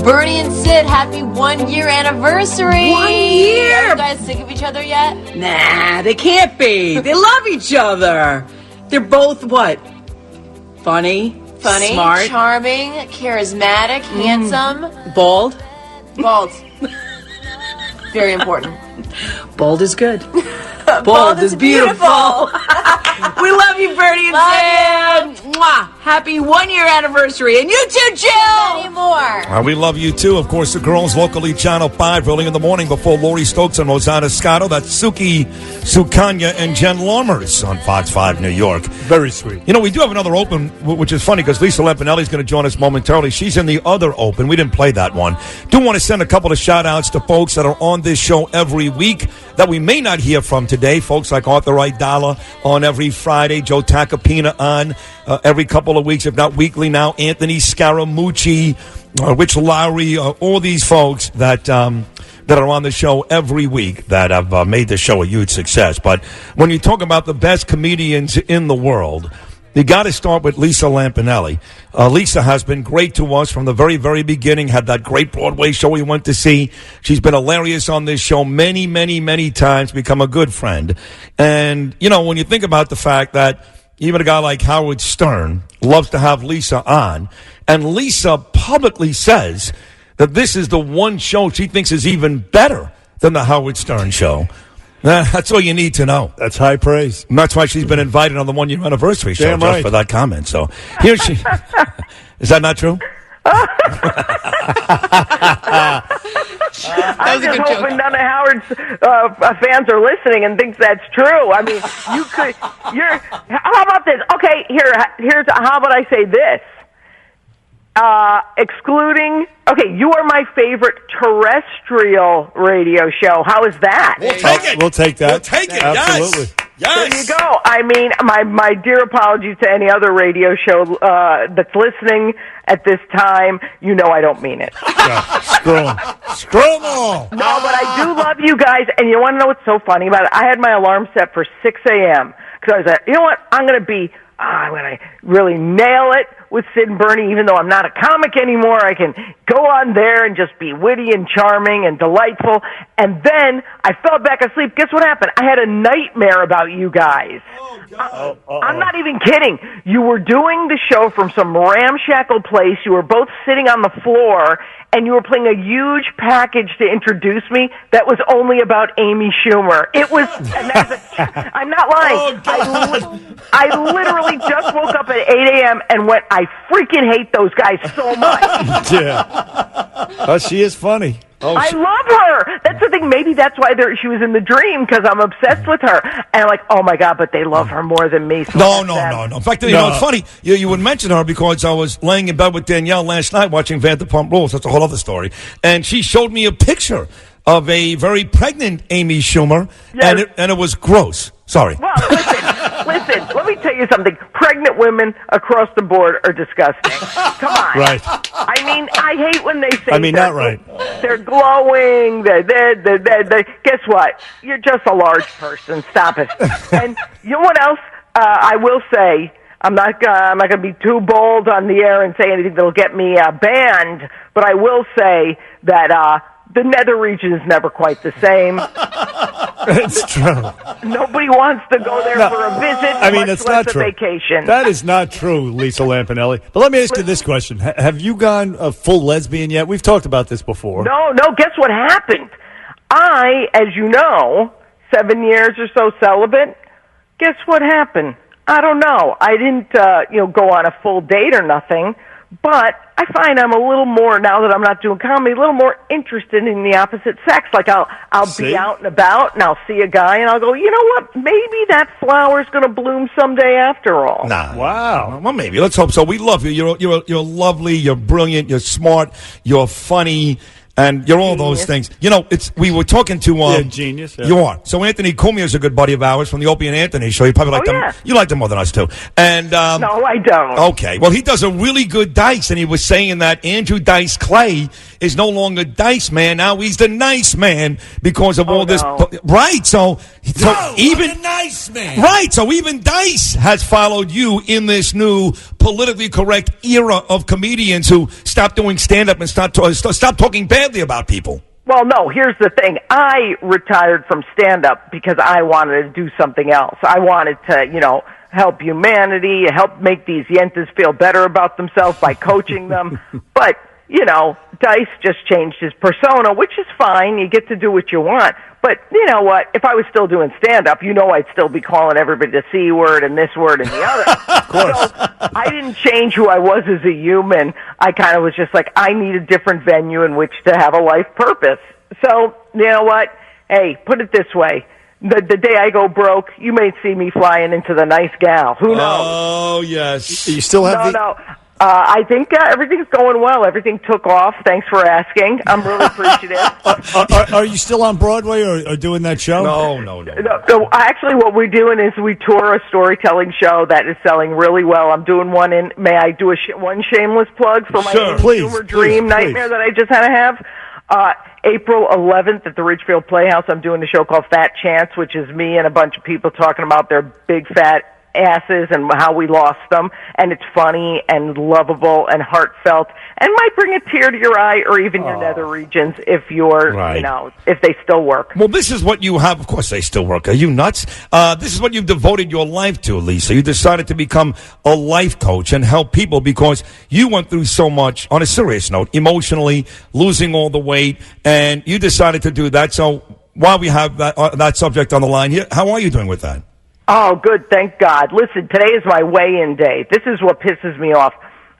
Bernie and Sid, happy 1 year anniversary. 1 year? Are you guys sick of each other yet? Nah, they can't be. They love each other. They're both what? Funny, smart, charming, charismatic, handsome. bald. Bald. Very important. Bald is good. Bald is beautiful. We love you, Bernie and Sid. Mwah. Happy 1 year anniversary. And you too, Jill. Many more. We love you, too. Of course, the girls locally, Channel 5, early in the morning before Lori Stokes and Rosanna Scotto. That's Suki Sukanya and Jen Lormers on Fox 5 New York. Very sweet. You know, we do have another open, which is funny because Lisa Lampanelli is going to join us momentarily. She's in the other open. We didn't play that one. Do want to send a couple of shout-outs to folks that are on this show every week that we may not hear from today. Folks like Arthur Idala on every Friday, Joe Tacopina on every couple of weeks, if not weekly now, Anthony Scaramucci, Rich Lowry, all these folks that are on the show every week that have made the show a huge success. But when you talk about the best comedians in the world, you got to start with Lisa Lampanelli. Lisa has been great to us from the very, very beginning, had that great Broadway show we went to see. She's been hilarious on this show many, many, many times, become a good friend. And, you know, when you think about the fact that even a guy like Howard Stern loves to have Lisa on, and Lisa publicly says that this is the one show she thinks is even better than the Howard Stern show. That's all you need to know. That's high praise. And that's why she's been invited on the 1 year anniversary show just for that comment. So here she is. That not true? I'm just hoping none of Howard's fans are listening and thinks that's true. I mean, you could. How about this? Okay, here's. How about I say this? Excluding. Okay, you are my favorite terrestrial radio show. How is that? We'll take it. We'll take that. We'll take it. Absolutely. Yes. There you go. I mean, my dear apologies to any other radio show that's listening at this time. You know I don't mean it. Screw them. Screw them all. No, but I do love you guys. And you want to know what's so funny about it? I had my alarm set for 6 a.m. because I was like, you know what? I'm going to really nail it with Sid and Bernie, even though I'm not a comic anymore. I can go on there and just be witty and charming and delightful. And then I fell back asleep. Guess what happened? I had a nightmare about you guys. I'm not even kidding. You were doing the show from some ramshackle place. You were both sitting on the floor, and you were playing a huge package to introduce me that was only about Amy Schumer. It was, I'm not lying. I literally just woke up at 8 a.m. and went, I freaking hate those guys so much. Yeah. Oh, she is funny. I love her. That's the thing. Maybe that's why she was in the dream, because I'm obsessed with her. And I'm like, oh, my God, but they love her more than me. So No. In fact, you know, it's funny. You would mention her because I was laying in bed with Danielle last night watching Vanderpump Rules. That's a whole other story. And she showed me a picture of a very pregnant Amy Schumer, yes. and it was gross. Sorry. Well, listen, let me tell you something. Pregnant women across the board are disgusting. Come on. Right. I mean, I hate when they say not right. They're glowing. They're guess what? You're just a large person. Stop it. And you know what else? I will say, I'm not going to be too bold on the air and say anything that'll get me banned, but I will say that the nether region is never quite the same. It's true. Nobody wants to go there for a visit. I mean, much that's less not true. A vacation. That is not true, Lisa Lampanelli. But let me ask you this question: have you gone a full lesbian yet? We've talked about this before. No. Guess what happened? I, as you know, 7 years or so celibate. Guess what happened? I don't know. I didn't, go on a full date or nothing. But I find I'm a little more, now that I'm not doing comedy, a little more interested in the opposite sex. Like I'll be out and about and I'll see a guy and I'll go, you know what? Maybe that flower's going to bloom someday after all. Nah. Wow. Well, maybe. Let's hope so. We love you. You're lovely. You're brilliant. You're smart. You're funny. And you're all those things. You know, we were talking to... genius. Yeah. You are. So Anthony Cumia is a good buddy of ours from the Opie and Anthony show. You probably like them. Yeah. You like them more than us, too. And No, I don't. Okay. Well, he does a really good Dice, and he was saying that Andrew Dice Clay is no longer Dice Man. Now he's the nice man because of all this. No. Right. So even I'm a nice man. Right. So even Dice has followed you in this new politically correct era of comedians who stop doing stand-up and stop talking badly about people. Well, no, here's the thing. I retired from stand-up because I wanted to do something else. I wanted to, help humanity, help make these yentas feel better about themselves by coaching them. But, Dice just changed his persona, which is fine. You get to do what you want. But you know what? If I was still doing stand-up, I'd still be calling everybody the C word and this word and the other. Of course. So I didn't change who I was as a human. I kind of was just like, I need a different venue in which to have a life purpose. So, you know what? Hey, put it this way. The day I go broke, you may see me flying into the nice gal. Who knows? Oh, yes. You still have No. I think everything's going well. Everything took off. Thanks for asking. I'm really appreciative. Are you still on Broadway or doing that show? No. No, actually, what we're doing is we tour a storytelling show that is selling really well. I'm doing one in. May I do one shameless plug for my consumer dream nightmare that I just had to have? April 11th at the Ridgefield Playhouse, I'm doing a show called Fat Chance, which is me and a bunch of people talking about their big fat asses and how we lost them, and it's funny and lovable and heartfelt and might bring a tear to your eye or even your nether regions if you're, if they still work. Well, this is what you have. Of course they still work. Are you nuts? This is what you've devoted your life to, Lisa. You decided to become a life coach and help people because you went through so much, on a serious note, emotionally, losing all the weight, and you decided to do that. So while we have that subject on the line here, how are you doing with that? Oh, good. Thank God. Listen, today is my weigh-in day. This is what pisses me off.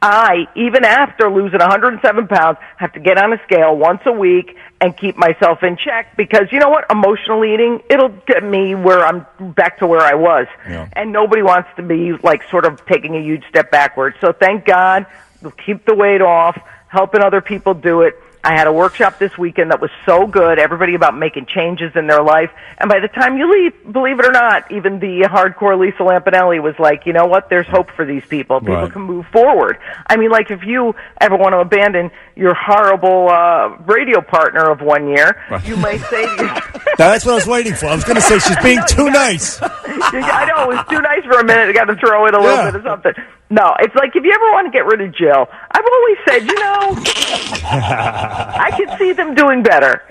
I, even after losing 107 pounds, have to get on a scale once a week and keep myself in check because, you know what, emotional eating, it'll get me where I'm back to where I was. Yeah. And nobody wants to be, sort of taking a huge step backwards. So thank God, we'll keep the weight off, helping other people do it. I had a workshop this weekend that was so good, everybody about making changes in their life. And by the time you leave, believe it or not, even the hardcore Lisa Lampanelli was like, you know what, there's hope for these people. People can move forward. I mean, if you ever want to abandon your horrible radio partner of 1 year, you may say to yourself... That's what I was waiting for. I was going to say she's being too nice. I know, it was too nice for a minute. I got to throw in a little bit of something. No, it's like if you ever want to get rid of Jill, I've always said, I could see them doing better.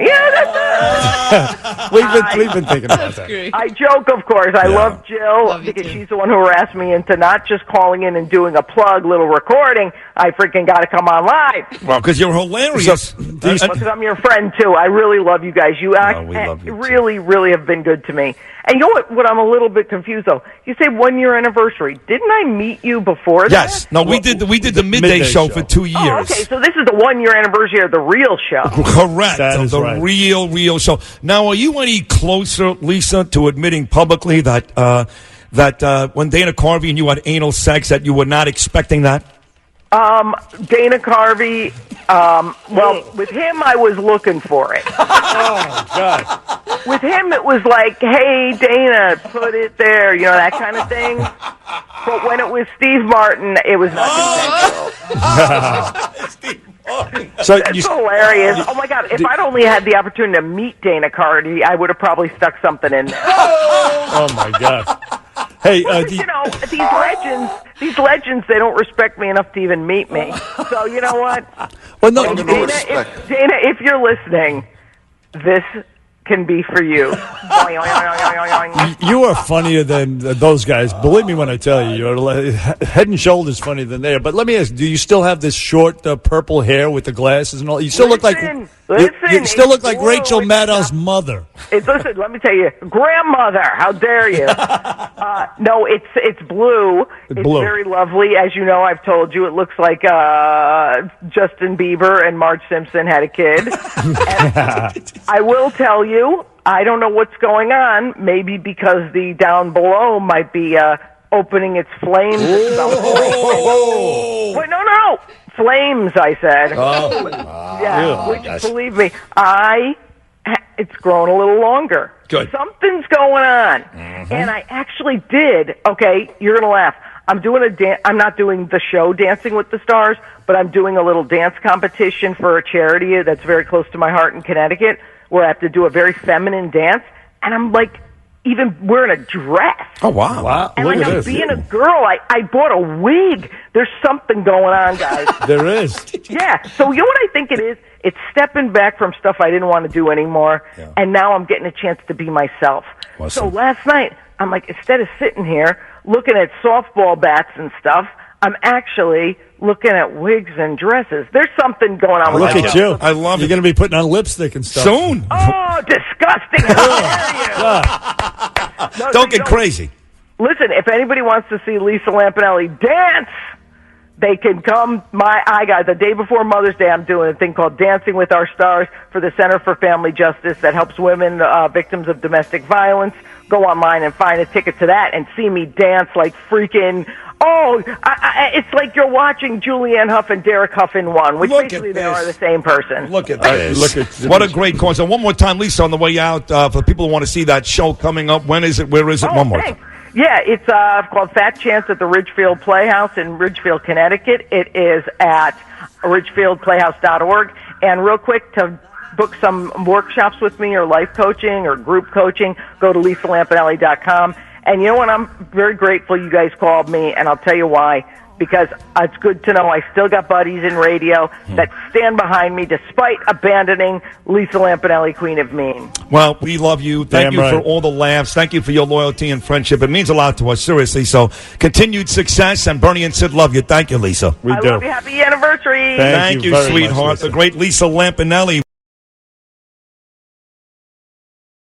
We've been thinking about that. Great. I joke, of course. I love Jill because she's the one who harassed me into not just calling in and doing a plug little recording. I freaking got to come on live. Well, because you're hilarious. Because I'm your friend, too. I really love you guys. You love you really, really have been good to me. And you know what I'm a little bit confused, though? You say 1 year anniversary. Didn't I meet you before that? Yes. No, we did the midday show for 2 years. Oh, okay. So this is the 1 year anniversary of the real show. Correct. That is the right. real show. Now, are you any closer, Lisa, to admitting publicly that when Dana Carvey and you had anal sex that you were not expecting that? Dana Carvey, with him, I was looking for it. Oh, God. With him, it was like, hey, Dana, put it there, that kind of thing. But when it was Steve Martin, it was not consensual. So That's hilarious. Oh, my God. If I'd only had the opportunity to meet Dana Carvey, I would have probably stuck something in there. Oh, my God. Hey, these legends, they don't respect me enough to even meet me. So, you know what? Well, no, Dana, if you're listening, this can be for you. You are funnier than those guys. Believe me when I tell you, you're head and shoulders funnier than they are. But let me ask, do you still have this short purple hair with the glasses and all? You still look like you still look like Rachel Maddow's mother. Listen, let me tell you, grandmother, how dare you? No, it's blue. It's blue. Very lovely. As you know, I've told you, it looks like Justin Bieber and Marge Simpson had a kid. And I will tell you, I don't know what's going on. Maybe because the down below might be opening its flames at some point. Wait, no. Flames, I said. Oh, Yeah, which, believe me, it's grown a little longer. Good. Something's going on. And I actually did, okay, you're going to laugh. I'm not doing the show Dancing with the Stars, but I'm doing a little dance competition for a charity that's very close to my heart in Connecticut, where I have to do a very feminine dance, and I'm like even wearing a dress. Oh, wow. And Look like at I'm this. being a girl, I bought a wig. There's something going on, guys. There is. Yeah. So you know what I think it is? It's stepping back from stuff I didn't want to do anymore, and now I'm getting a chance to be myself. Awesome. So last night, I'm like, instead of sitting here looking at softball bats and stuff, I'm actually looking at wigs and dresses. There's something going on with Look at you. I love it. You're going to be putting on lipstick and stuff. Soon. Oh, disgusting. How dare you? No, Don't get crazy. Listen, if anybody wants to see Lisa Lampanelli dance, they can come. I got the day before Mother's Day, I'm doing a thing called Dancing with Our Stars for the Center for Family Justice that helps women victims of domestic violence. Go online and find a ticket to that and see me dance like freaking. Oh, it's like you're watching Julianne Hough and Derek Hough in one, which Look basically at they this. are the same person. Look at this. What a great cause. And one more time, Lisa, on the way out, for the people who want to see that show coming up, when is it? Where is it? One more time. Yeah, it's called Fat Chance at the Ridgefield Playhouse in Ridgefield, Connecticut. It is at ridgefieldplayhouse.org. And real quick, to book some workshops with me or life coaching or group coaching, go to lisalampanelli.com. And you know what? I'm very grateful you guys called me, and I'll tell you why. Because it's good to know I still got buddies in radio that stand behind me despite abandoning Lisa Lampanelli, Queen of Mean. Well, we love you. Thank Damn you right. for all the laughs. Thank you for your loyalty and friendship. It means a lot to us, seriously. So continued success, and Bernie and Sid love you. Thank you, Lisa. We I do. love you. Happy anniversary. Thank you you, very much, sweetheart. Lisa. The great Lisa Lampanelli.